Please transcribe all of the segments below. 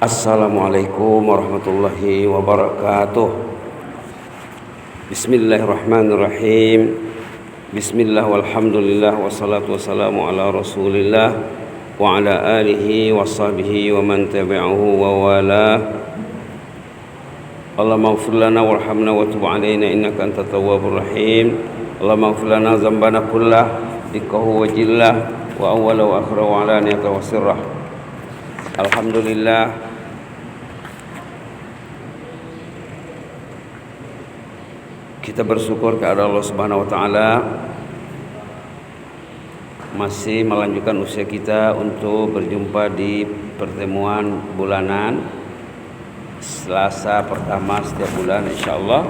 Assalamualaikum warahmatullahi wabarakatuh. Bismillahirrahmanirrahim. Bismillah walhamdulillah wassalatu wassalamu ala rasulillah wa ala alihi wa sahbihi wa man tabi'ahu wa wala. Allahumma ighfir lana warhamna wa tub alaina innaka antat tawwabur rahim. Allahumma ighfir lana dzambana kullah dikkahu wa jillah wa awwala wa akhira wa alaniyata wa sirrah. Alhamdulillah, kita bersyukur kepada Allah Subhanahu wa taala masih melanjutkan usia kita untuk berjumpa di pertemuan bulanan Selasa pertama setiap bulan insyaallah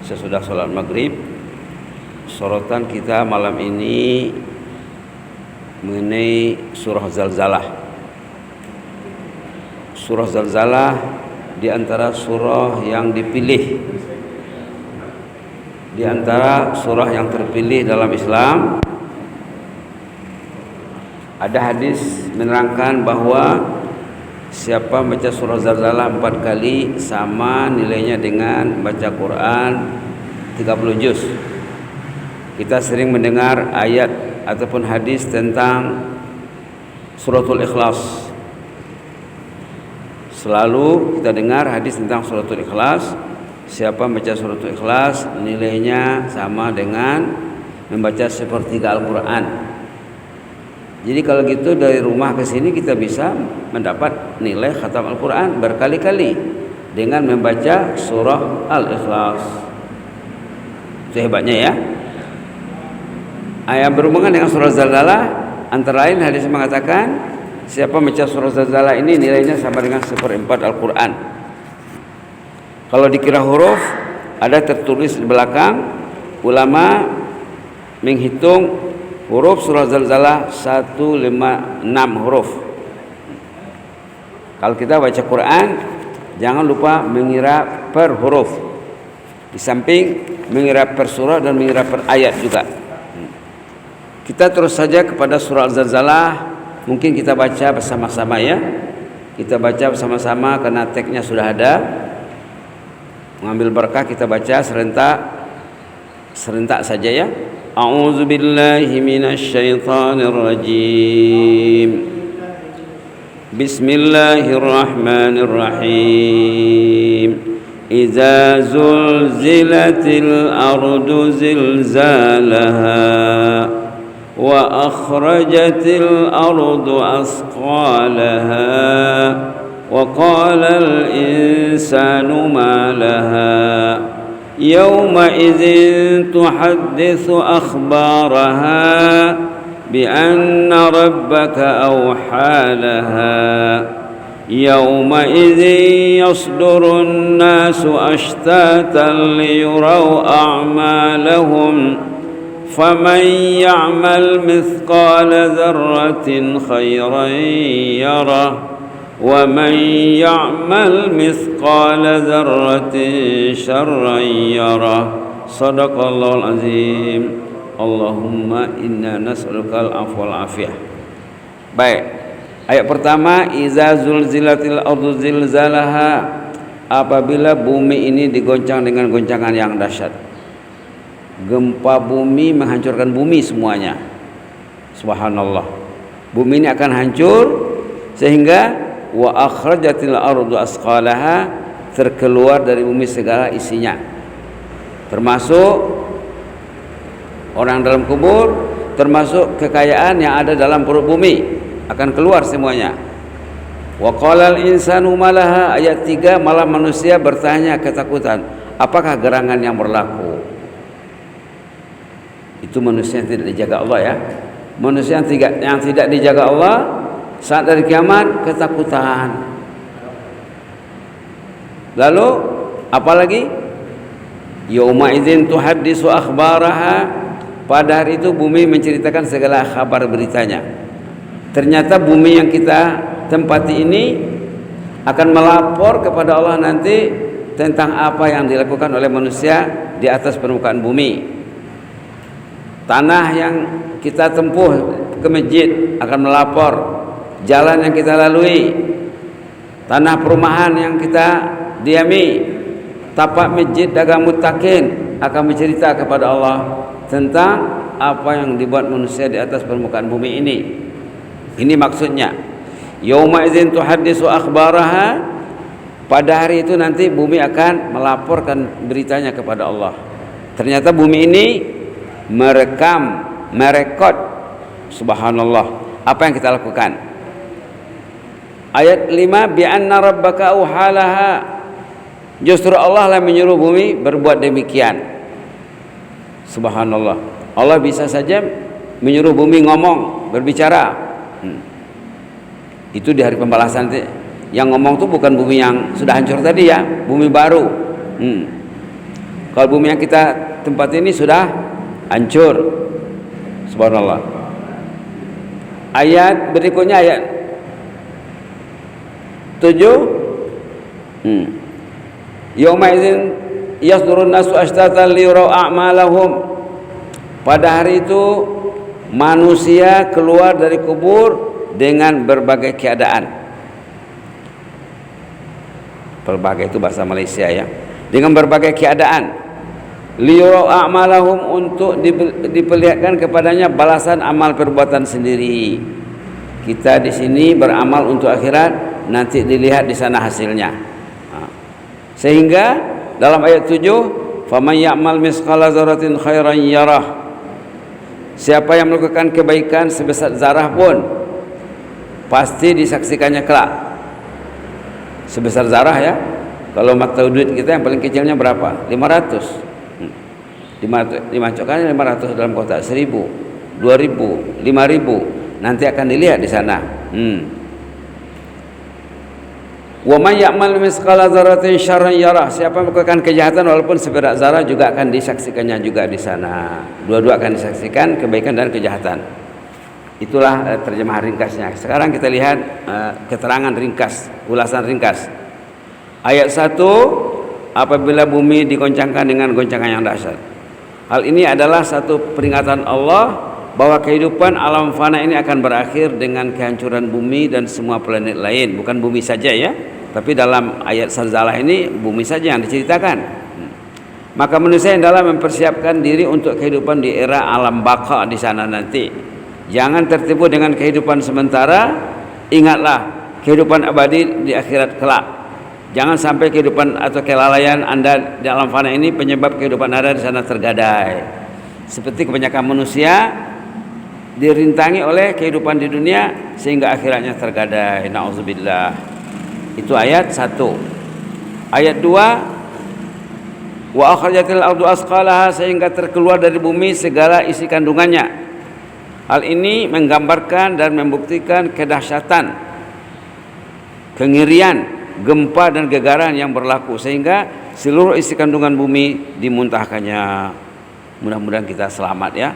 sesudah sholat maghrib. Sorotan kita malam ini mengenai surah Zalzalah. Surah Zalzalah di antara surah yang dipilih, di antara surah yang terpilih dalam Islam. Ada hadis menerangkan bahwa siapa baca surah Zalzalah 4 kali sama nilainya dengan baca Quran 30 juz. Kita sering mendengar ayat ataupun hadis tentang suratul Ikhlas. Selalu kita dengar hadis tentang suratul Ikhlas. Siapa membaca suratul Ikhlas nilainya sama dengan membaca sepertiga Al-Quran. Jadi kalau gitu dari rumah ke sini kita bisa mendapat nilai khatam Al-Quran berkali-kali dengan membaca surah Al-Ikhlas. Itu hebatnya ya. Ayat berhubungan dengan surah Zalzalah antara lain hadis mengatakan siapa membaca surah Zalzalah ini nilainya sama dengan 1/4 Al-Quran. Kalau dikira huruf ada tertulis di belakang, ulama menghitung huruf surah Zalzalah 156 huruf. Kalau kita baca Quran jangan lupa mengira per huruf. Di samping mengira per surah dan mengira per ayat juga. Kita terus saja kepada surah Zalzalah. Mungkin kita baca bersama-sama ya. Kita baca bersama-sama karena teksnya sudah ada. Mengambil berkah kita baca serentak saja ya. A'udzu billahi minasyaitonir rajim. Bismillahirrahmanirrahim. Idza zulzilatil ardu zilzalaha وأخرجت الأرض أثقالها وقال الإنسان ما لها يومئذ تحدث أخبارها بأن ربك أوحى لها يومئذ يصدر الناس أشتاتا ليروا أعمالهم فمن يعمل مثقال ذرة خيرا يره ومن يعمل مثقال ذرة شرا يره صدق الله العظيم اللهم إنا نسألك العفو والعافية. Baik, ayat pertama iza zulzilatil ardu zilzalaha, apabila bumi ini digoncang dengan goncangan yang dahsyat. Gempa bumi menghancurkan bumi semuanya. Subhanallah. Bumi ini akan hancur sehingga wa akhrajatil ardu asqalaha, terkeluar dari bumi segala isinya. Termasuk orang dalam kubur, termasuk kekayaan yang ada dalam perut bumi akan keluar semuanya. Wa qalal insanu malaha, ayat 3, malah manusia bertanya ketakutan, apakah gerangan yang berlaku? Itu manusia yang tidak dijaga Allah ya. Manusia yang tidak dijaga Allah saat dari kiamat ketakutan. Lalu apalagi yauma idzin tuhaddisu akhbaraha, pada hari itu bumi menceritakan segala kabar beritanya. Ternyata bumi yang kita tempati ini akan melapor kepada Allah nanti tentang apa yang dilakukan oleh manusia di atas permukaan bumi. Tanah yang kita tempuh ke masjid akan melapor jalan yang kita lalui, tanah perumahan yang kita diami, tapak masjid dagang muttaqin akan bercerita kepada Allah tentang apa yang dibuat manusia di atas permukaan bumi ini. Ini maksudnya. Yauma idzin tuhaddisu akhbaraha, pada hari itu nanti bumi akan melaporkan beritanya kepada Allah. Ternyata bumi ini merekod, subhanallah, apa yang kita lakukan. Ayat 5, bi anna rabbaka auhalaha, justru Allah lah menyuruh bumi berbuat demikian. Subhanallah, Allah bisa saja menyuruh bumi ngomong, berbicara. Itu di hari pembalasan. Yang ngomong itu bukan bumi yang sudah hancur tadi ya, bumi baru. Kalau bumi yang kita tempat ini sudah hancur. Subhanallah. Ayat berikutnya ayat 7. Yauma idzin yasdurun nasu ashtatan liyurau a'malahum. Pada hari itu manusia keluar dari kubur dengan berbagai keadaan. Berbagai itu bahasa Malaysia ya. Dengan berbagai keadaan. Liyurau a'malahum, untuk diperlihatkan kepadanya balasan amal perbuatan sendiri. Kita di sini beramal untuk akhirat, nanti dilihat di sana hasilnya. Sehingga dalam ayat 7, faman ya'mal misqala dzarratin khairan yarah, siapa yang melakukan kebaikan sebesar zarah pun pasti disaksikannya kelak. Sebesar zarah ya. Kalau mata duit kita yang paling kecilnya berapa? 500. 5 cokannya 500 dalam kotak, 1000, 2000, 5000, nanti akan dilihat di sana. Wa may ya'mal misqala dzarratin syarran yarah, siapa melakukan kejahatan walaupun seberat zarah juga akan disaksikannya juga di sana. Dua-dua akan disaksikan, kebaikan dan kejahatan. Itulah terjemahan ringkasnya. Sekarang kita lihat keterangan ringkas, ulasan ringkas. Ayat 1, apabila bumi digoncangkan dengan goncangan yang dahsyat. Hal ini adalah satu peringatan Allah bahwa kehidupan alam fana ini akan berakhir dengan kehancuran bumi dan semua planet lain. Bukan bumi saja ya, tapi dalam ayat Zalzalah ini bumi saja yang diceritakan. Maka manusia yang dalam mempersiapkan diri untuk kehidupan di era alam baka di sana nanti. Jangan tertipu dengan kehidupan sementara. Ingatlah kehidupan abadi di akhirat kelak. Jangan sampai kehidupan atau kelalaian Anda di alam fana ini penyebab kehidupan Anda di sana tergadai. Seperti kebanyakan manusia dirintangi oleh kehidupan di dunia sehingga akhiratnya tergadai. Nauzubillah. Itu ayat 1. Ayat 2, wa akhrajatil ardu asqalaha, sehingga terkeluar dari bumi segala isi kandungannya. Hal ini menggambarkan dan membuktikan kedahsyatan, kengerian, gempa dan getaran yang berlaku sehingga seluruh isi kandungan bumi dimuntahkannya. Mudah-mudahan kita selamat ya.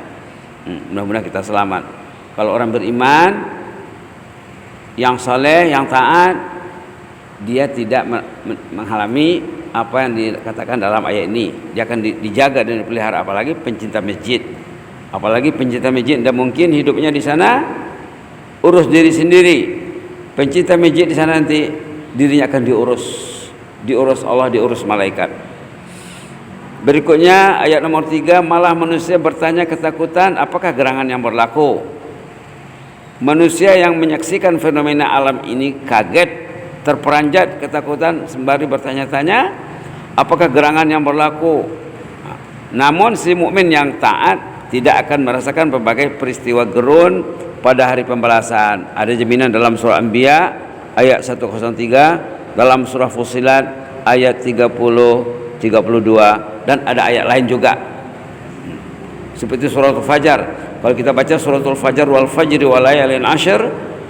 Mudah-mudahan kita selamat. Kalau orang beriman yang saleh, yang taat, dia tidak mengalami apa yang dikatakan dalam ayat ini. Dia akan dijaga dan dipelihara. Apalagi pencinta masjid. Apalagi pencinta masjid, tidak mungkin hidupnya di sana urus diri sendiri. Pencinta masjid di sana nanti dirinya akan diurus Allah, diurus malaikat. Berikutnya ayat nomor 3, malah manusia bertanya ketakutan, apakah gerangan yang berlaku? Manusia yang menyaksikan fenomena alam ini kaget, terperanjat ketakutan sembari bertanya-tanya, apakah gerangan yang berlaku? Namun si mukmin yang taat tidak akan merasakan berbagai peristiwa gerun pada hari pembalasan. Ada jaminan dalam surah Anbiya ayat 103, dalam surah Fussilat ayat 30, 32, dan ada ayat lain juga. Seperti suratul Fajar. Kalau kita baca suratul Fajar, wal fajri wal layalin ashr,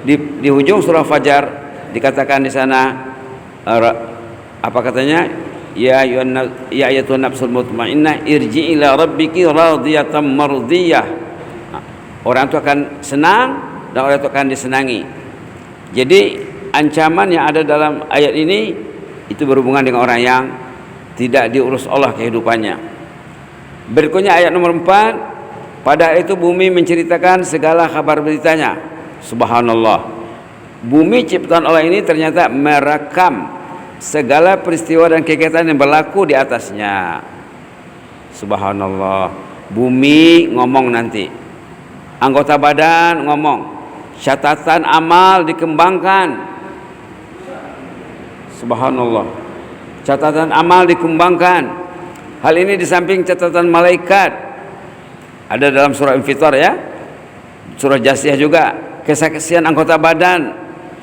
di ujung surah Fajar dikatakan di sana apa katanya? Ya ayyatuhan nafsul mutmainnah irji ila rabbiki radiyatan mardiyah. Orang itu akan senang dan orang itu akan disenangi. Jadi ancaman yang ada dalam ayat ini itu berhubungan dengan orang yang tidak diurus Allah kehidupannya. Berikutnya ayat nomor 4, pada itu bumi menceritakan segala kabar beritanya. Subhanallah. Bumi ciptaan Allah ini ternyata merekam segala peristiwa dan kegiatan yang berlaku di atasnya. Subhanallah. Bumi ngomong nanti, anggota badan ngomong, catatan amal dikembangkan. Subhanallah. Catatan amal dikembangkan. Hal ini di samping catatan malaikat. Ada dalam surah Infitar ya. Surah Jasiyah juga. Kesaksian anggota badan,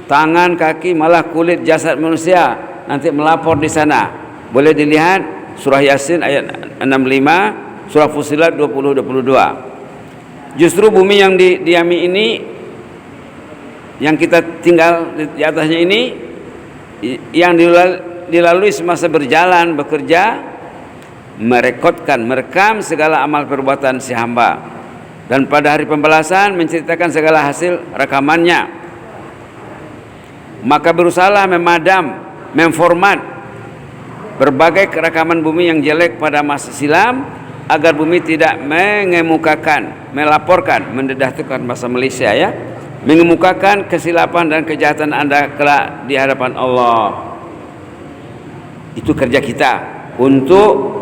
tangan, kaki, malah kulit jasad manusia nanti melapor di sana. Boleh dilihat surah Yasin ayat 65, surah Fussilat 20-22. Justru bumi yang didiami ini, yang kita tinggal di atasnya ini, yang dilalui semasa berjalan bekerja, merekam segala amal perbuatan si hamba, dan pada hari pembalasan menceritakan segala hasil rekamannya. Maka berusahalah memadam, memformat berbagai rekaman bumi yang jelek pada masa silam, agar bumi tidak mengemukakan, melaporkan, mendedahkan bahasa Malaysia ya, mengemukakan kesilapan dan kejahatan Anda kelak di hadapan Allah. Itu kerja kita untuk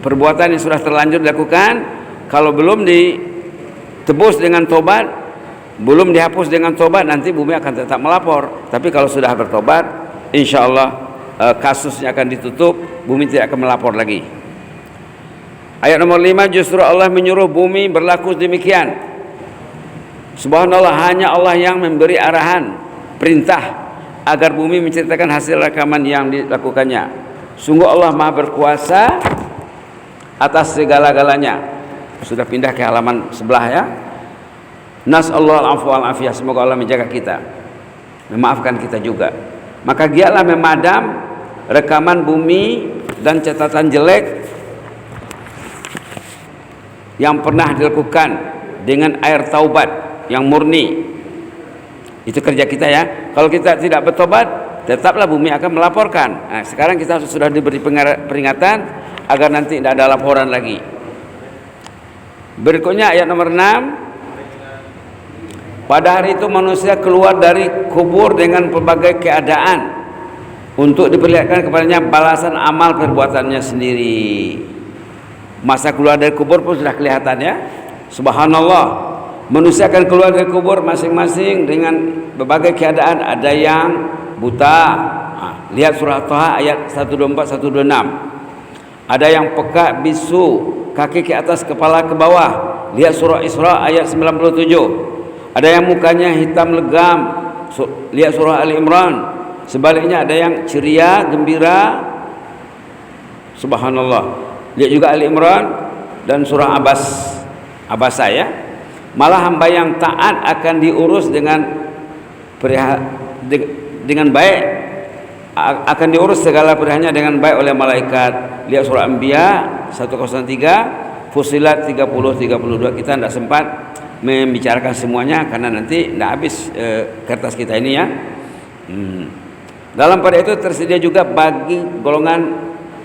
perbuatan yang sudah terlanjur dilakukan. Kalau belum ditebus dengan tobat, belum dihapus dengan tobat, nanti bumi akan tetap melapor. Tapi kalau sudah bertobat, insya Allah kasusnya akan ditutup, bumi tidak akan melapor lagi. Ayat nomor 5, justru Allah menyuruh bumi berlaku demikian. Subhanallah, hanya Allah yang memberi arahan, perintah agar bumi menceritakan hasil rekaman yang dilakukannya. Sungguh Allah Maha berkuasa atas segala-galanya. Sudah pindah ke halaman sebelah ya. Nas'allahu al-'afwa wal afiyah. Semoga Allah menjaga kita, memaafkan kita juga. Maka giatlah memadam rekaman bumi dan catatan jelek yang pernah dilakukan dengan air taubat yang murni. Itu kerja kita ya. Kalau kita tidak bertobat, tetaplah bumi akan melaporkan. Nah, sekarang kita sudah diberi peringatan agar nanti tidak ada laporan lagi. Berikutnya ayat nomor 6. Pada hari itu manusia keluar dari kubur dengan pelbagai keadaan untuk diperlihatkan kepadanya balasan amal perbuatannya sendiri. Masa keluar dari kubur pun sudah kelihatan ya. Subhanallah. Manusia akan keluar dari kubur masing-masing dengan berbagai keadaan. Ada yang buta. Lihat surah Taha ayat 124 126. Ada yang peka, bisu, kaki ke atas kepala ke bawah. Lihat surah Isra ayat 97. Ada yang mukanya hitam legam. Lihat surah Ali Imran. Sebaliknya ada yang ceria, gembira. Subhanallah. Lihat juga Ali Imran dan surah Abasa ya. Malah hamba yang taat akan diurus dengan baik, akan diurus segala pilihannya dengan baik oleh malaikat. Lihat surah Anbiya 103, Fussilat 30-32. Kita tidak sempat membicarakan semuanya karena nanti tidak habis kertas kita ini ya. Dalam pada itu tersedia juga bagi golongan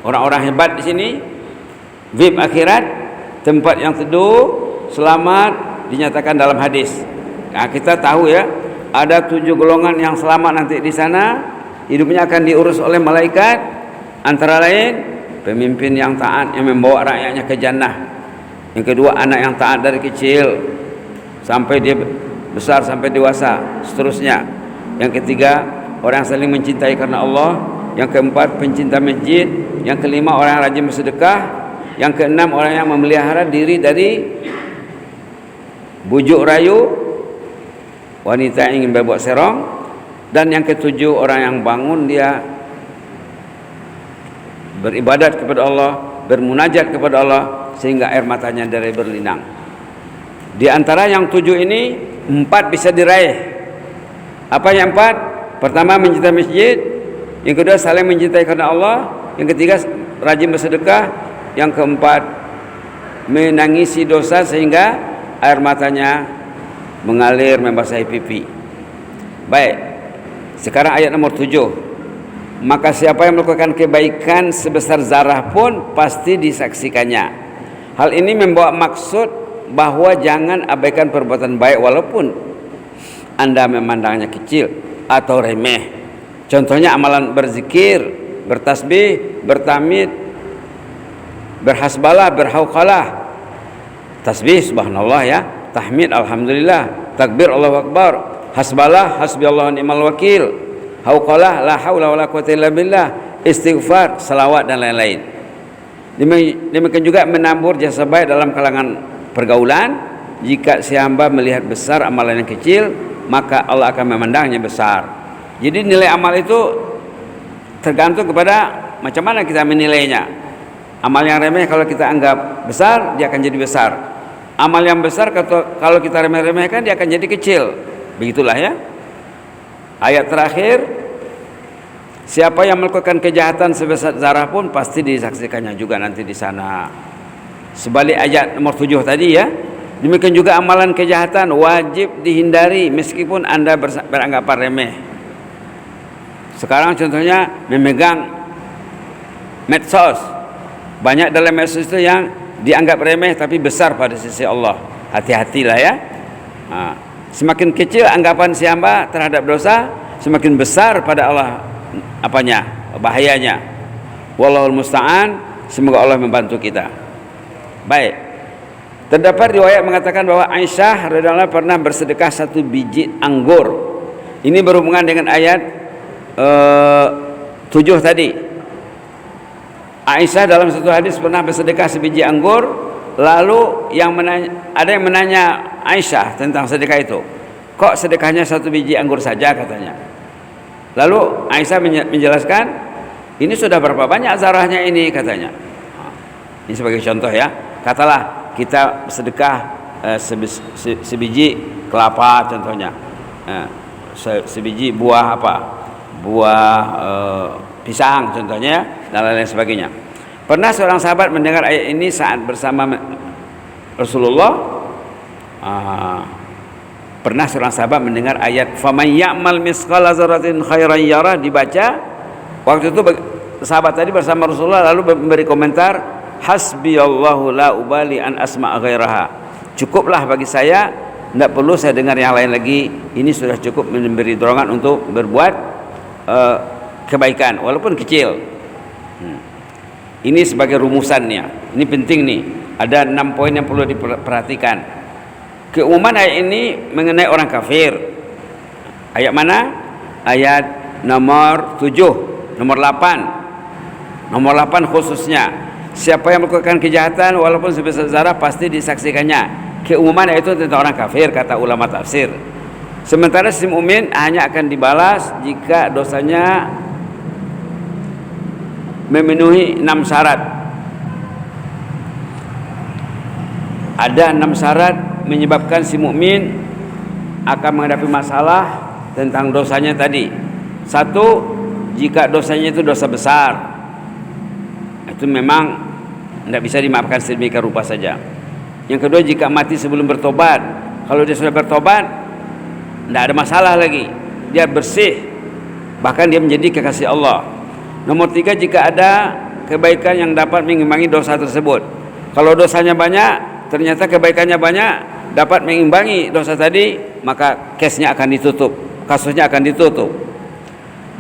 orang-orang hebat di sini VIP akhirat, tempat yang teduh, selamat, dinyatakan dalam hadis. Nah, kita tahu ya, ada 7 golongan yang selamat nanti di sana. Hidupnya akan diurus oleh malaikat, antara lain pemimpin yang taat yang membawa rakyatnya ke jannah. Yang kedua, anak yang taat dari kecil sampai dia besar sampai dewasa, seterusnya. Yang ketiga, orang yang saling mencintai karena Allah. Yang keempat, pencinta masjid. Yang kelima, orang yang rajin bersedekah. Yang keenam, orang yang memelihara diri dari bujuk rayu wanita yang ingin berbuat serong. Dan yang ketujuh, orang yang bangun dia beribadat kepada Allah, bermunajat kepada Allah sehingga air matanya dari berlinang. Di antara yang 7 ini 4 bisa diraih. Apa yang 4? Pertama, mencintai masjid. Yang kedua, saling mencintai karena Allah. Yang ketiga, rajin bersedekah. Yang keempat, menangisi dosa sehingga air matanya mengalir membasahi pipi. Baik, sekarang ayat nomor 7. Maka siapa yang melakukan kebaikan sebesar zarah pun pasti disaksikannya. Hal ini membawa maksud bahwa jangan abaikan perbuatan baik walaupun Anda memandangnya kecil atau remeh. Contohnya amalan berzikir, bertasbih, bertamid, berhasbalah, berhauqalah. Tasbih subhanallah ya, tahmid alhamdulillah, takbir Allahu akbar, hasbalah hasbiyallahu ni'mal wakil, hauqalah la haula wala quwwata illa billah, istighfar, salawat dan lain-lain. Demikian juga menabur jasa baik dalam kalangan pergaulan. Jika si hamba melihat besar amalan yang kecil, maka Allah akan memandangnya besar. Jadi nilai amal itu tergantung kepada macam mana kita menilainya. Amal yang remeh kalau kita anggap besar, dia akan jadi besar. Amal yang besar kalau kita remeh-remehkan, dia akan jadi kecil. Begitulah ya. Ayat terakhir, siapa yang melakukan kejahatan sebesar zarah pun pasti disaksikannya juga nanti di sana. Sebalik ayat nomor 7 tadi ya. Demikian juga amalan kejahatan wajib dihindari meskipun Anda beranggapan remeh. Sekarang contohnya memegang medsos. Banyak dalam medsos itu yang dianggap remeh tapi besar pada sisi Allah. Hati-hatilah ya. Semakin kecil anggapan si hamba terhadap dosa, semakin besar pada Allah bahayanya. Wallahul musta'an. Semoga Allah membantu kita. Baik. Terdapat riwayat mengatakan bahwa Aisyah radhiyallahu anha pernah bersedekah 1 biji anggur. Ini berhubungan dengan ayat 7 tadi. Aisyah dalam satu hadis pernah bersedekah sebiji anggur. Lalu ada yang menanya Aisyah tentang sedekah itu. Kok sedekahnya 1 biji anggur saja katanya. Lalu Aisyah menjelaskan, ini sudah berapa banyak zarahnya ini katanya. Ini sebagai contoh ya. Katalah kita sedekah sebiji kelapa contohnya, sebiji buah pisang contohnya, dan lain-lain sebagainya. Pernah seorang sahabat mendengar ayat ini saat bersama Rasulullah. Pernah seorang sahabat mendengar ayat faman ya'mal misqala dzarratin khairan yarah dibaca. Waktu itu sahabat tadi bersama Rasulullah lalu memberi komentar, hasbiyallahu la ubali an asma' ghairaha. Cukuplah bagi saya, tidak perlu saya dengar yang lain lagi. Ini sudah cukup memberi dorongan untuk berbuat kebaikan walaupun kecil. Ini sebagai rumusannya. Ini penting nih. Ada 6 poin yang perlu diperhatikan. Keumuman ayat ini mengenai orang kafir. Ayat mana? Ayat nomor 7, nomor 8. Nomor 8 khususnya. Siapa yang melakukan kejahatan walaupun sebesar zarah pasti disaksikannya. Keumuman itu tentang orang kafir kata ulama tafsir. Sementara si mukmin hanya akan dibalas jika dosanya memenuhi 6 syarat. Ada 6 syarat menyebabkan si mukmin akan menghadapi masalah tentang dosanya tadi. 1, jika dosanya itu dosa besar, itu memang tidak bisa dimaafkan sedemikian rupa saja. Yang kedua, jika mati sebelum bertobat. Kalau dia sudah bertobat, tidak ada masalah lagi, dia bersih, bahkan dia menjadi kekasih Allah. Nomor 3, jika ada kebaikan yang dapat mengimbangi dosa tersebut. Kalau dosanya banyak, ternyata kebaikannya banyak, dapat mengimbangi dosa tadi, maka case-nya akan ditutup, kasusnya akan ditutup.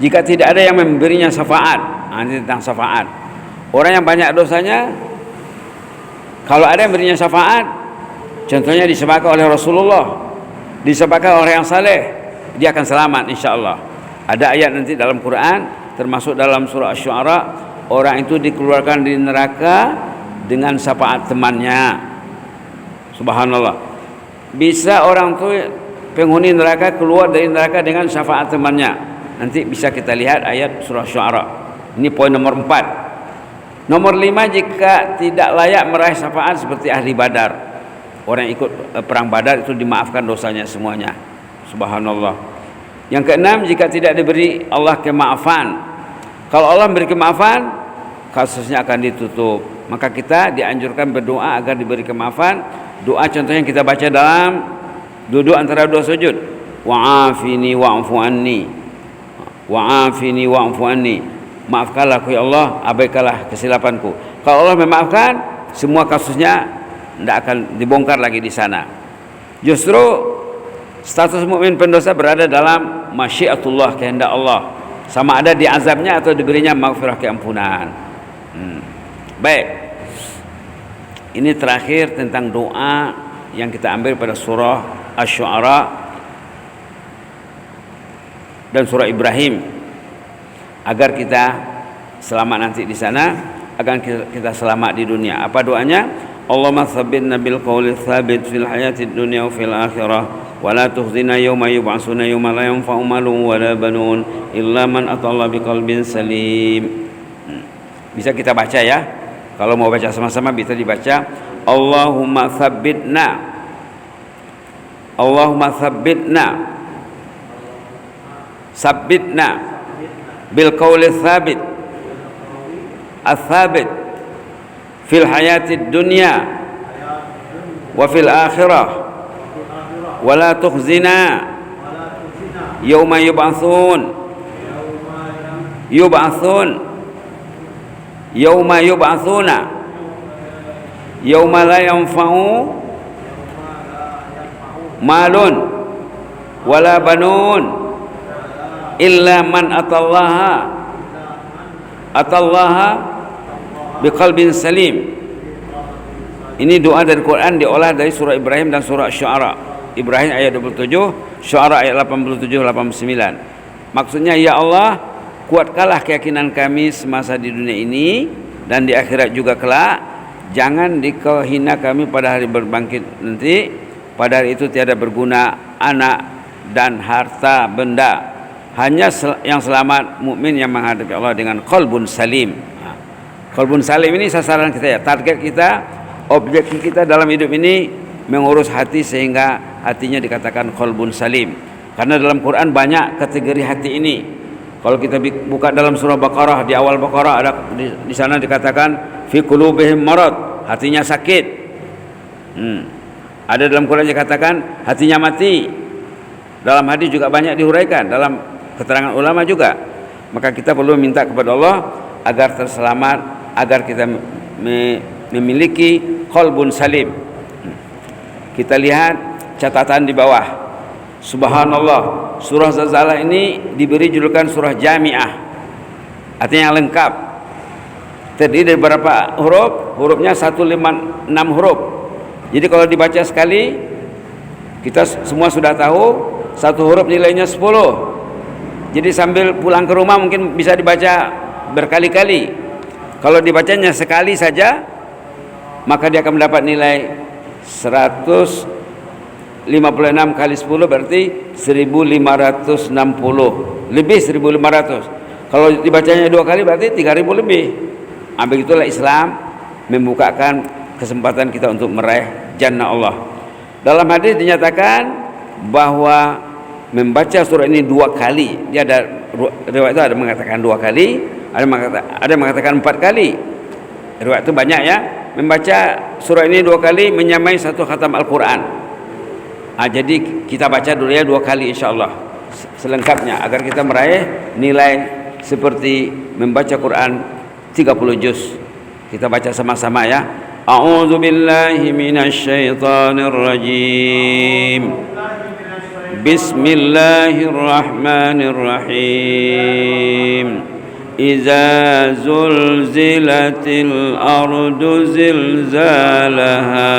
Jika tidak ada yang memberinya syafaat, ini tentang syafaat. Orang yang banyak dosanya, kalau ada yang memberinya syafaat, contohnya disebabkan oleh Rasulullah, disebabkan orang yang saleh, dia akan selamat insya-Allah. Ada ayat nanti dalam Quran, termasuk dalam surah Asy-Syu'ara, orang itu dikeluarkan dari neraka dengan syafaat temannya. Subhanallah. Bisa orang itu penghuni neraka keluar dari neraka dengan syafaat temannya. Nanti bisa kita lihat ayat surah Asy-Syu'ara. Ini poin nomor 4. Nomor 5, jika tidak layak meraih syafaat seperti ahli Badar. Orang yang ikut perang Badar itu dimaafkan dosanya semuanya. Subhanallah. Yang keenam, jika tidak diberi Allah kemaafan. Kalau Allah memberi kemaafan, kasusnya akan ditutup. Maka kita dianjurkan berdoa agar diberi kemaafan. Doa contohnya yang kita baca dalam duduk antara dua sujud. Wa'afini wa'fu anni. Wa'afini wa'fu anni. Maafkanlah aku ya Allah, abaikanlah kesilapanku. Kalau Allah memaafkan, semua kasusnya tidak akan dibongkar lagi di sana. Justru Status mukmin pendosa berada dalam masyiatullah, kehendak Allah. Sama ada diazabnya atau diberinya maghfirah, keampunan. Baik. Ini terakhir tentang doa yang kita ambil pada surah Asy-Syu'ara dan surah Ibrahim, agar kita selamat nanti di sana, agar kita selamat di dunia. Apa doanya? Allahumma tsabbitna bil qawli tsabit fil hayatid dunya wa fil akhirah wa la tukhzina yawma yub'atsuna yawma la yanfa'u malun wa la banun illa man atallaha biqalbin salim. Bisa kita baca ya. Kalau mau baca sama-sama bisa dibaca. Allahumma tsabbitna, Allahumma tsabbitna, sabbitna bil qawli tsabit ats-tsabit fil hayatid dunya wa fil akhirah wa la tukhzina yawma yub'atsun yawma yub'atsuna yawma la yanfa'u malun wala banun illa man atallaha biqalbin salim. Ini doa dari Quran diolah dari surah Ibrahim dan surah Asy-Syu'ara. Ibrahim ayat 27, Syu'ara ayat 87 89. Maksudnya, ya Allah, kuatkanlah keyakinan kami semasa di dunia ini dan di akhirat juga kelak. Jangan dikau hina kami pada hari berbangkit nanti. Pada hari itu tiada berguna anak dan harta benda. Hanya yang selamat mukmin yang menghadapi Allah dengan qalbun salim. Qalbun salim ini sasaran kita ya, target kita, objektif kita dalam hidup ini mengurus hati sehingga hatinya dikatakan qalbun salim. Karena dalam Quran banyak kategori hati ini. Kalau kita buka dalam surah Baqarah, di awal Baqarah ada di sana dikatakan fi qulubihim marad, hatinya sakit. Ada dalam Quran dikatakan hatinya mati. Dalam hadis juga banyak dihuraikan, dalam keterangan ulama juga. Maka kita perlu minta kepada Allah agar terselamat, agar kita memiliki qalbun salim. Kita lihat catatan di bawah. Subhanallah, surah Zalzalah ini diberi julukan surah jami'ah, artinya lengkap. Terdiri dari berapa huruf? Hurufnya 156 huruf. Jadi kalau dibaca sekali, kita semua sudah tahu satu huruf nilainya 10. Jadi sambil pulang ke rumah mungkin bisa dibaca berkali-kali. Kalau dibacanya sekali saja, maka dia akan mendapat nilai 156 kali 10 berarti 1560, lebih 1500. Kalau dibacanya 2 kali berarti 3000 lebih. Begitulah Islam membukakan kesempatan kita untuk meraih jannah Allah. Dalam hadis dinyatakan bahwa membaca surah ini 2 kali. Dia ada riwayat itu ada mengatakan 2 kali, ada mengatakan 4 kali. Riwayat itu banyak ya. Membaca surah ini 2 kali menyamai satu khatam Al-Quran. Jadi kita baca dulu ya 2 kali insyaallah selengkapnya agar kita meraih nilai seperti membaca Quran 30 juz. Kita baca sama-sama ya. A'udzu billahi minasyaitonir rajim. Bismillahirrahmanirrahim. Iza zulzilatil ardu zilzalaha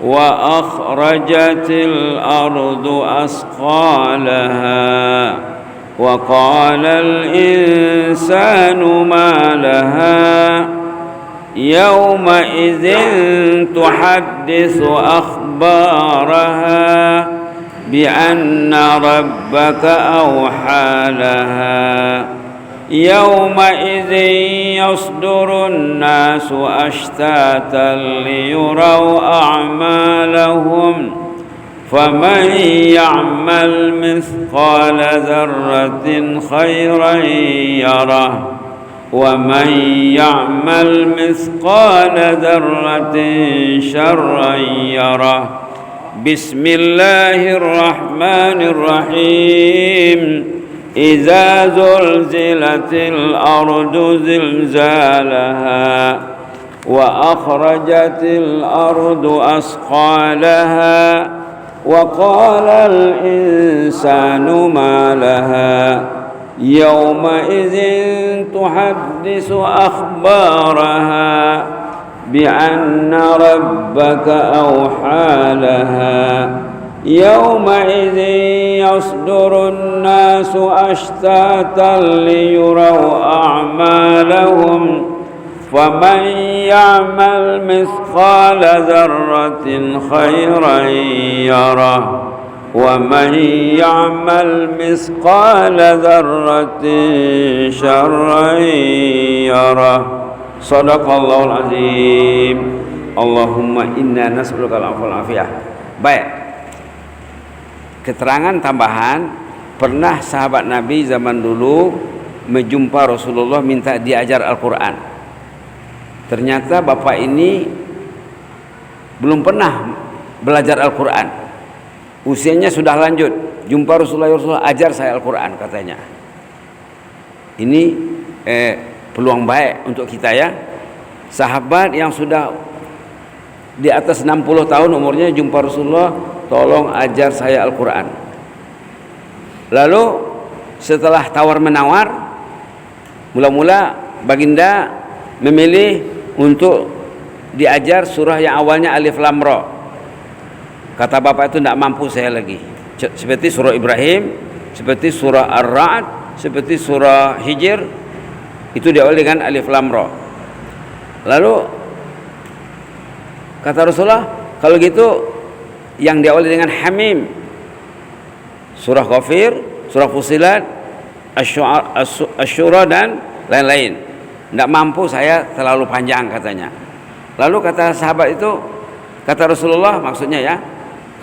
wa akhrajatil ardu asqalaha wa qalal insanu ma laha yawma idzin tuhadditsu akhbaraha bi anna rabbaka awha laha yawma idzin yasdurun nasu ashtatan liyuraw a'malahum faman ya'mal mithqala dzarratin khairan yarah wa man ya'mal mithqala dzarratin syarran yarah. Bismillahirrahmanirrahim. Iza zulzilatil ardu zilzalaha wa akhrajatil ardu asqalaha وقال الإنسان ما لها يومئذ تحدث أخبارها بأن ربك أوحى لها يومئذ يصدر الناس أشتاتا ليروا أعمالهم فمن يعمل مثقال ذرة خيرا يره ومن يعمل مثقال ذرة شرا يره صدق الله العظيم اللهم إنا نسألك العفو والعافية. Baik, keterangan tambahan, pernah sahabat Nabi zaman dulu menjumpa Rasulullah minta diajar Al-Quran. Ternyata bapak ini belum pernah belajar Al-Quran, usianya sudah lanjut. Jumpa Rasulullah, Rasulullah ajar saya Al-Quran katanya. Ini peluang baik untuk kita ya. Sahabat yang sudah di atas 60 tahun umurnya jumpa Rasulullah, tolong ajar saya Al-Quran. Lalu setelah tawar menawar, mula-mula baginda memilih untuk diajar surah yang awalnya alif lam ra. Kata bapak itu tidak mampu saya lagi. Seperti surah Ibrahim, seperti surah Ar-Ra'd, seperti surah Hijr, itu diawali dengan alif lam ra. Lalu kata Rasulullah, kalau gitu yang diawali dengan Hamim, surah Ghafir, surah Fusilat, Asy-Syura dan lain-lain. Tidak mampu saya, terlalu panjang katanya. Lalu kata sahabat itu, kata Rasulullah maksudnya ya,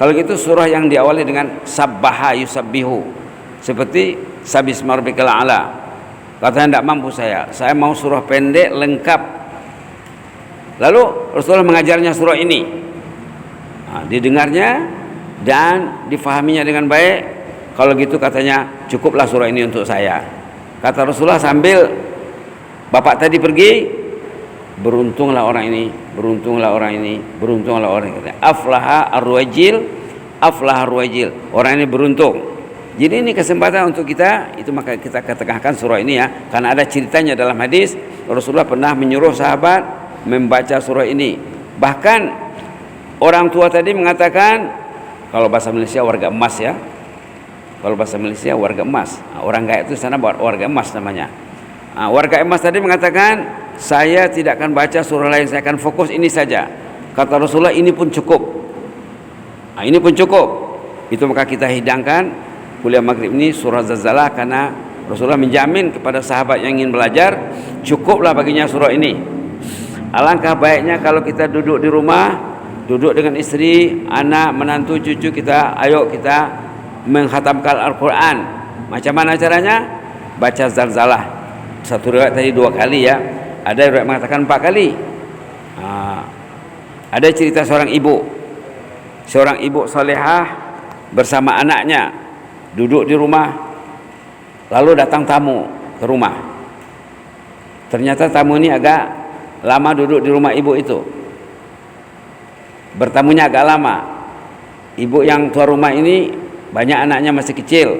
kalau gitu surah yang diawali dengan sabbaha yusabbihu, seperti sabisma rabbikal a'la. Katanya tidak mampu saya mau surah pendek lengkap. Lalu Rasulullah mengajarnya surah ini. Nah, didengarnya dan difahaminya dengan baik. Kalau gitu katanya cukuplah surah ini untuk saya. Kata Rasulullah sambil bapak tadi pergi, beruntunglah orang ini, beruntunglah orang ini, beruntunglah orang ini. Aflaha ar-ruwajil, aflaha ar-ruwajil. Orang ini beruntung. Jadi ini kesempatan untuk kita, itu maka kita ketengahkan surah ini ya, karena ada ceritanya dalam hadis Rasulullah pernah menyuruh sahabat membaca surah ini. Bahkan orang tua tadi mengatakan, kalau bahasa Malaysia warga emas ya. Kalau bahasa Malaysia warga emas. Orang kaya itu sana warga emas namanya. Warga emas tadi mengatakan, saya tidak akan baca surah lain, saya akan fokus ini saja. Kata Rasulullah, ini pun cukup. Ini pun cukup. Itu maka kita hidangkan kuliah maghrib ini surah Zalzalah, karena Rasulullah menjamin kepada sahabat yang ingin belajar, cukuplah baginya surah ini. Alangkah baiknya kalau kita duduk di rumah, duduk dengan istri, anak, menantu, cucu kita, ayo kita menghatamkan Al-Quran. Macam mana caranya? Baca Zalzalah. Satu riwayat tadi 2 kali ya, ada riwayat mengatakan 4 kali. Ada cerita seorang ibu salehah bersama anaknya duduk di rumah, lalu datang tamu ke rumah. Ternyata tamu ini agak lama duduk di rumah ibu itu, bertamunya agak lama. Ibu yang tuan rumah ini banyak anaknya masih kecil.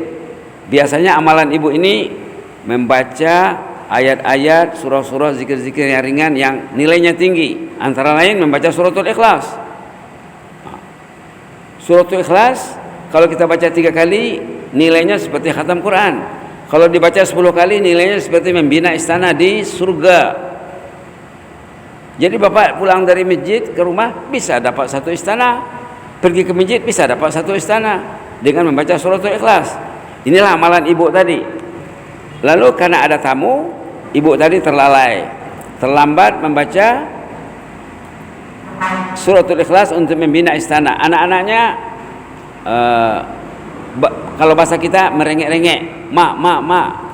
Biasanya amalan ibu ini membaca ayat-ayat, surah-surah, zikir-zikir yang ringan yang nilainya tinggi. Antara lain membaca suratul Ikhlas. Suratul Ikhlas kalau kita baca 3 kali nilainya seperti khatam Quran. Kalau dibaca 10 kali nilainya seperti membina istana di surga. Jadi bapak pulang dari masjid ke rumah bisa dapat 1 istana, pergi ke masjid bisa dapat 1 istana dengan membaca suratul Ikhlas. Inilah amalan ibu tadi. Lalu karena ada tamu, ibu tadi terlambat membaca suratul Ikhlas untuk membina istana. Anak-anaknya kalau bahasa kita merengek-rengek, mak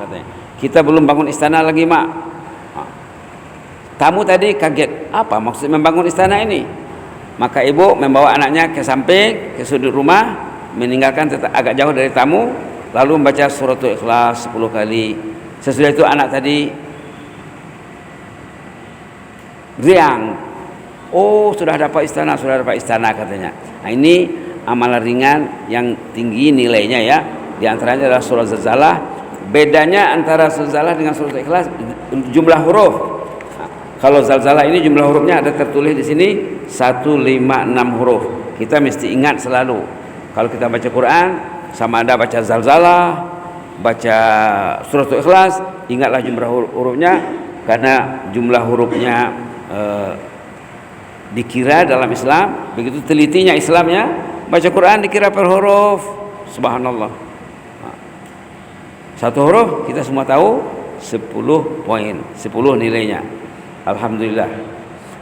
katanya, kita belum bangun istana lagi mak. Tamu tadi kaget, apa maksud membangun istana ini? Maka ibu membawa anaknya ke samping, ke sudut rumah, meninggalkan agak jauh dari tamu, lalu membaca suratul Ikhlas 10 kali. Sesudah itu anak tadi riang, oh sudah dapat istana katanya. Nah, ini amalan ringan yang tinggi nilainya ya. Di antaranya adalah surah Zalzalah. Bedanya antara Zalzalah dengan surah Ikhlas jumlah huruf. Nah, kalau Zalzalah ini jumlah hurufnya ada tertulis di sini 156 huruf. Kita mesti ingat selalu. Kalau kita baca Quran, sama ada baca Zalzalah, baca surah Ikhlas, ingatlah jumlah hurufnya, karena jumlah hurufnya dikira dalam Islam, begitu telitinya Islamnya, baca Quran dikira per huruf. Subhanallah. Satu huruf kita semua tahu 10 poin, 10 nilainya. Alhamdulillah.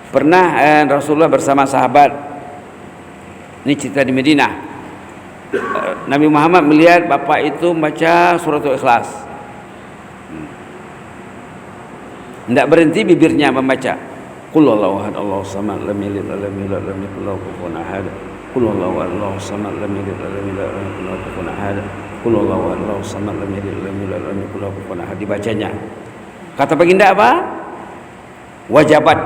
Pernah Rasulullah bersama sahabat, ini cerita di Madinah. Nabi Muhammad melihat bapak itu membaca suratul Ikhlas. Tidak berhenti bibirnya membaca. Qul huwallahu ahad, Allahu samad, lam yalid wa lam yulad, lam yakul lahu kufuwan ahad. Qul huwallahu ahad, Allahu samad, lam yalid wa lam yulad, lam yakul lahu kufuwan ahad. Qul huwallahu ahad, Allahu samad, lam yalid wa lam yulad, lam yakul lahu kufuwan ahad. Dibacanya. Kata baginda apa? Wajabat.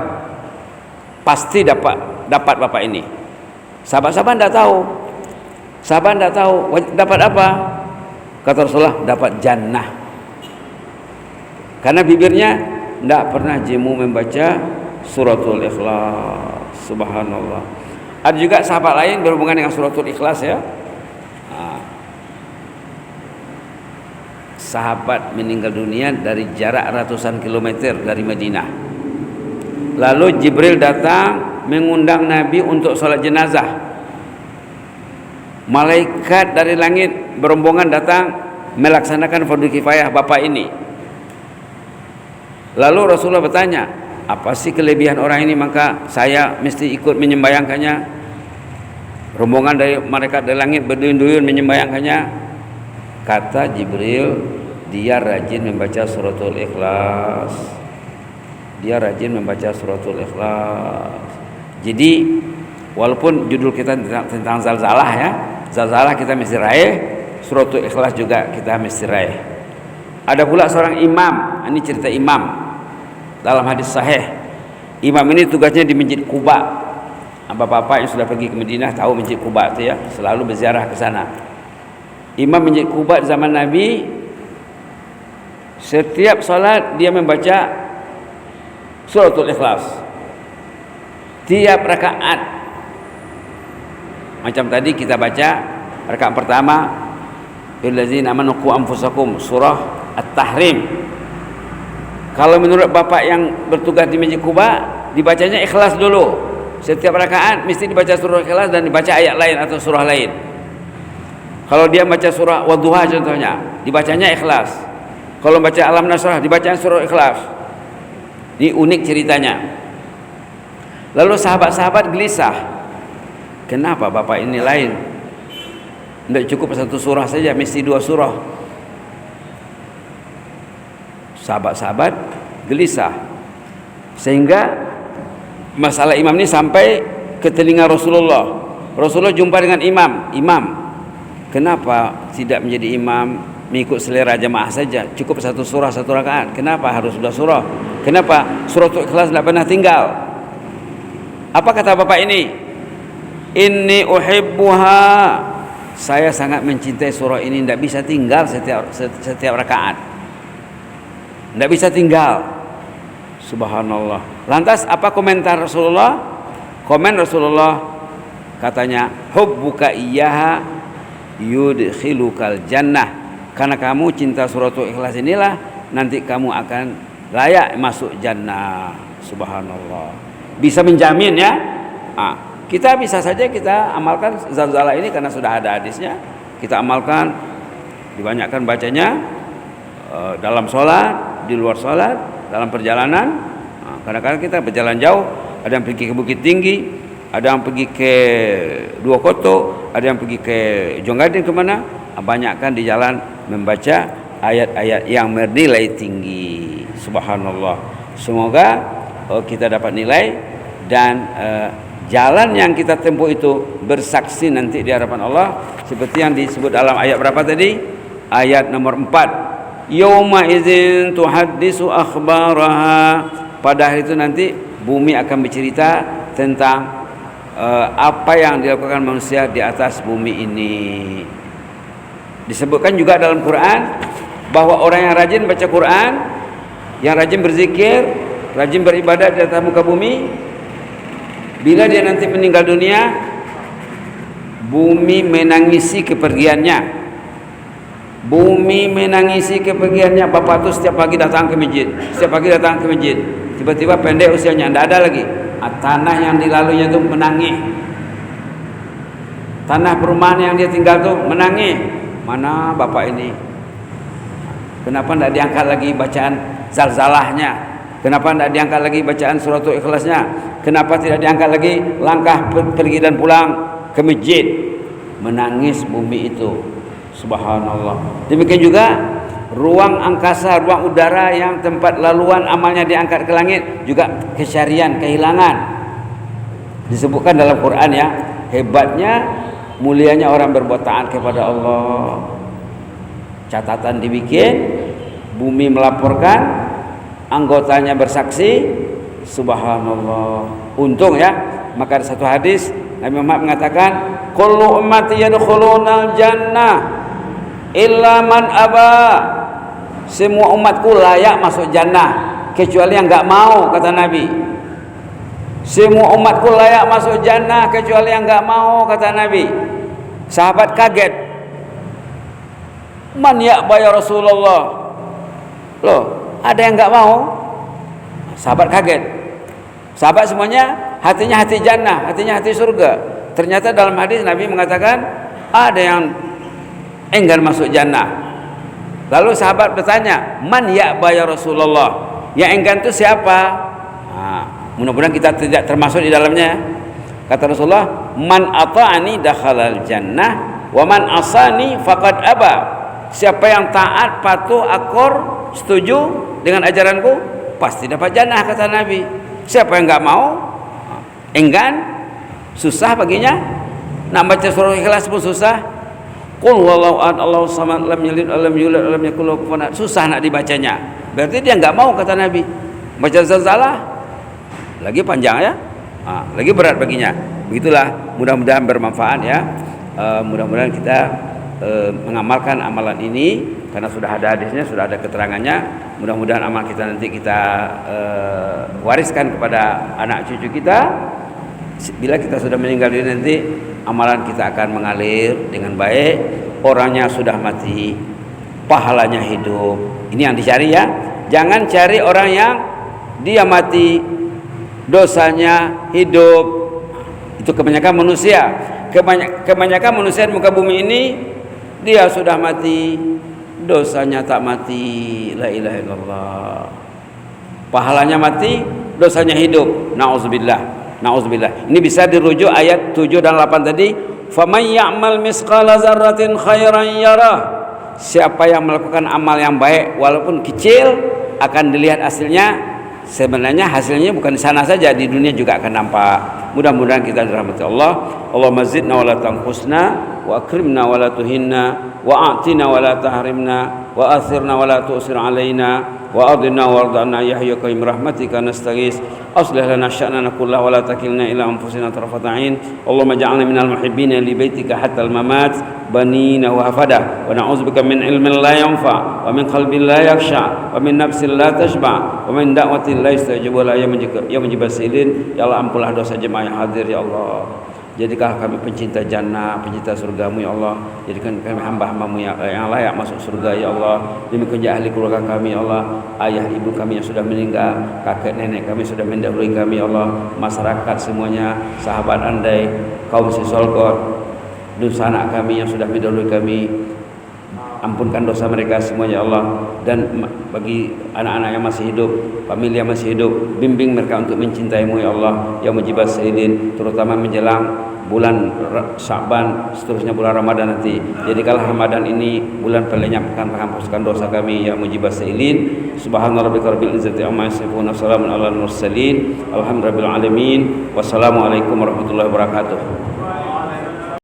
Pasti dapat bapak ini. Sahabat-sahabat tidak tahu. Sahabat tidak tahu dapat apa. Kata Rasulullah, dapat jannah. Karena bibirnya tidak pernah jemu membaca suratul Ikhlas. Subhanallah. Ada juga sahabat lain berhubungan dengan suratul Ikhlas ya. Sahabat meninggal dunia dari jarak ratusan kilometer dari Madinah. Lalu Jibril datang mengundang Nabi untuk sholat jenazah. Malaikat dari langit berombongan datang melaksanakan fardu kifayah bapak ini. Lalu Rasulullah bertanya, apa sih kelebihan orang ini maka saya mesti ikut menyembayangkannya? Rombongan dari malaikat dari langit berduyun-duyun menyembayangkannya. Kata Jibril, dia rajin membaca suratul Ikhlas. Dia rajin membaca suratul Ikhlas. Jadi walaupun judul kita tentang Zalzalah ya, Zalzalah kita mesti raih, suratul Ikhlas juga kita mesti raih. Ada pula seorang imam, ini cerita imam dalam hadis sahih. Imam ini tugasnya di Masjid Quba. Bapak-bapak yang sudah pergi ke Madinah tahu Masjid Quba itu ya, selalu berziarah ke sana. Imam Masjid Quba di zaman Nabi, setiap salat dia membaca suratul Ikhlas. Tiap rakaat. Macam tadi kita baca rakaat pertama, illazina amanu qu anfusakum, surah At-Tahrim. Kalau menurut bapak yang bertugas di Masjid Quba, dibacanya Ikhlas dulu. Setiap rakaat mesti dibaca surah Ikhlas dan dibaca ayat lain atau surah lain. Kalau dia baca surah Wadduha contohnya, dibacanya Ikhlas. Kalau baca Alam Nasrah, dibacanya surah Ikhlas. Ini unik ceritanya. Lalu sahabat-sahabat gelisah. Kenapa bapak ini lain? Tidak cukup satu surah saja, mesti 2 surah. Sahabat-sahabat gelisah. Sehingga masalah imam ini sampai ke telinga Rasulullah. Rasulullah jumpa dengan imam. Kenapa tidak menjadi imam mengikut selera jamaah saja? Cukup 1 surah 1 rakaat. Kenapa harus 2 surah? Kenapa suratul Ikhlas tidak pernah tinggal? Apa kata bapak ini? Inni uhibbuha. Saya sangat mencintai surah ini, tidak bisa tinggal setiap rakaat. Tidak bisa tinggal. Subhanallah. Lantas apa komentar Rasulullah? Komen Rasulullah katanya, hubbuka iyyaha yudkhilukal jannah. Karena kamu cinta suratul Ikhlas inilah, nanti kamu akan layak masuk jannah. Subhanallah. Bisa menjamin ya. Kita bisa saja kita amalkan Zalzalah ini karena sudah ada hadisnya. Kita amalkan, dibanyakkan bacanya dalam sholat, di luar sholat, dalam perjalanan. Kadang-kadang kita berjalan jauh, ada yang pergi ke Bukit Tinggi, ada yang pergi ke Dua Koto, ada yang pergi ke Jonggading kemana. Banyakkan di jalan membaca ayat-ayat yang bernilai tinggi. Subhanallah. Semoga kita dapat nilai dan jalan yang kita tempuh itu bersaksi nanti di hadapan Allah, seperti yang disebut dalam ayat berapa tadi? Ayat nomor 4. Yauma idzin tuhaddisu akhbaraha. Pada hari itu nanti bumi akan bercerita tentang apa yang dilakukan manusia di atas bumi ini. Disebutkan juga dalam Quran bahwa orang yang rajin baca Quran, yang rajin berzikir, rajin beribadah di atas muka bumi, bila dia nanti meninggal dunia, bumi menangisi kepergiannya. Bumi menangisi kepergiannya. Bapak itu setiap pagi datang ke masjid, setiap pagi datang ke masjid. Tiba-tiba pendek usianya, tidak ada lagi. Tanah yang dilaluinya itu menangis. Tanah perumahan yang dia tinggal itu menangis. Mana bapak ini? Kenapa tidak diangkat lagi bacaan zalzalahnya? Kenapa tidak diangkat lagi bacaan suratul ikhlasnya? Kenapa tidak diangkat lagi langkah pergi dan pulang ke masjid? Menangis bumi itu. Subhanallah. Demikian juga ruang angkasa, ruang udara yang tempat laluan amalnya diangkat ke langit juga kesyarian, kehilangan. Disebutkan dalam Quran ya, hebatnya, mulianya orang berbuat taat kepada Allah. Catatan dibikin, bumi melaporkan, anggotanya bersaksi. Subhanallah. Untung ya. Maka ada satu hadis Nabi Muhammad mengatakan, kullu ummati yadkhulunal jannah illa man aba. Semua umatku layak masuk jannah kecuali yang enggak mau, kata Nabi. Semua umatku layak masuk jannah kecuali yang enggak mau, kata Nabi. Sahabat kaget. Man ya'ba ya Rasulullah? Loh, ada yang enggak mau? Sahabat kaget. Sahabat semuanya hatinya hati jannah, hatinya hati surga. Ternyata dalam hadis Nabi mengatakan ada yang enggan masuk jannah. Lalu sahabat bertanya, man ya'ba ya Rasulullah? Yang enggan itu siapa? Mudah-mudahan kita tidak termasuk di dalamnya. Kata Rasulullah, man ata'ani dakhalal jannah wa man asani faqad aba. Siapa yang taat, patuh, akur, setuju dengan ajaranku, pasti dapat jannah, kata Nabi. Siapa yang enggak mau, enggan, susah baginya. Nak baca surah Ikhlas pun susah. Qul huwallahu ahad Allahus samad lam yalid wa lam yulad wa lam yakul lahu kufuwan ahad. Susah nak dibacanya. Berarti dia enggak mau, kata Nabi. Baca zalzalah lagi panjang ya. Lagi berat baginya. Begitulah, mudah-mudahan bermanfaat ya. Mudah-mudahan kita mengamalkan amalan ini karena sudah ada hadisnya, sudah ada keterangannya. Mudah-mudahan amal kita nanti kita wariskan kepada anak cucu kita. Bila kita sudah meninggal dunia nanti, amalan kita akan mengalir dengan baik. Orangnya sudah mati, pahalanya hidup. Ini yang dicari ya. Jangan cari orang yang dia mati, dosanya hidup. Itu kebanyakan manusia. Kebanyakan manusia di muka bumi ini, dia sudah mati, dosanya tak mati. La ilaha illallah. Pahalanya mati, dosanya hidup. Nauzubillah. Nauzubillah. Ini bisa dirujuk ayat 7 dan 8 tadi. Faman ya'mal misqala dzarratin khairan yarah. Siapa yang melakukan amal yang baik walaupun kecil akan dilihat hasilnya. Sebenarnya hasilnya bukan di sana saja, di dunia juga akan nampak. Mudah-mudahan kita dirahmati Allah. Allahumma zidna wa la tanqusna wa akrimna wa la tuhinna wa a'tina wa la tahrimna wa athirna wa la tu'sir alaina wa adina wardana ya hayyu qayyum rahmatika nastaghis aslih lana sya'nana kullahu wa la takilna ila anfusina tarfata 'ain. Allahumma ij'alna minal muhibbina li baitika hatta al mamat banina wa hafada wa na'udzubika min ilmin la yanfa wa min qalbin la yakhsha wa min nafsin la tashba wa min da'watin la yastajibu la ya mujibas silin. Ya Allah, ampunlah dosa jemaah yang hadir ya Allah. Jadikanlah kami pencinta jannah, pencinta surgamu ya Allah. Jadikan kami hamba-hambamu yang layak masuk surga ya Allah. Demikian juga ahli keluarga kami ya Allah. Ayah ibu kami yang sudah meninggal, kakek nenek kami sudah mendahului kami ya Allah. Masyarakat semuanya, sahabat andai, kaum Sisolkot, dosa anak kami yang sudah mendahului kami, ampunkan dosa mereka semuanya ya Allah. Dan bagi anak-anak yang masih hidup, famili yang masih hidup, bimbing mereka untuk mencintaimu ya Allah, ya mujibas sayyidin, terutama menjelang bulan Sya'ban, seterusnya bulan Ramadan nanti. Jadikanlah Ramadan ini bulan pelenyapkan, menghapuskan dosa kami ya mujibas sayyidin. Subhana rabbika rabbil izzati amma yasifun, wassalamun alal mursalin, alhamdulillahil alamin. Wassalamualaikum warahmatullahi wabarakatuh.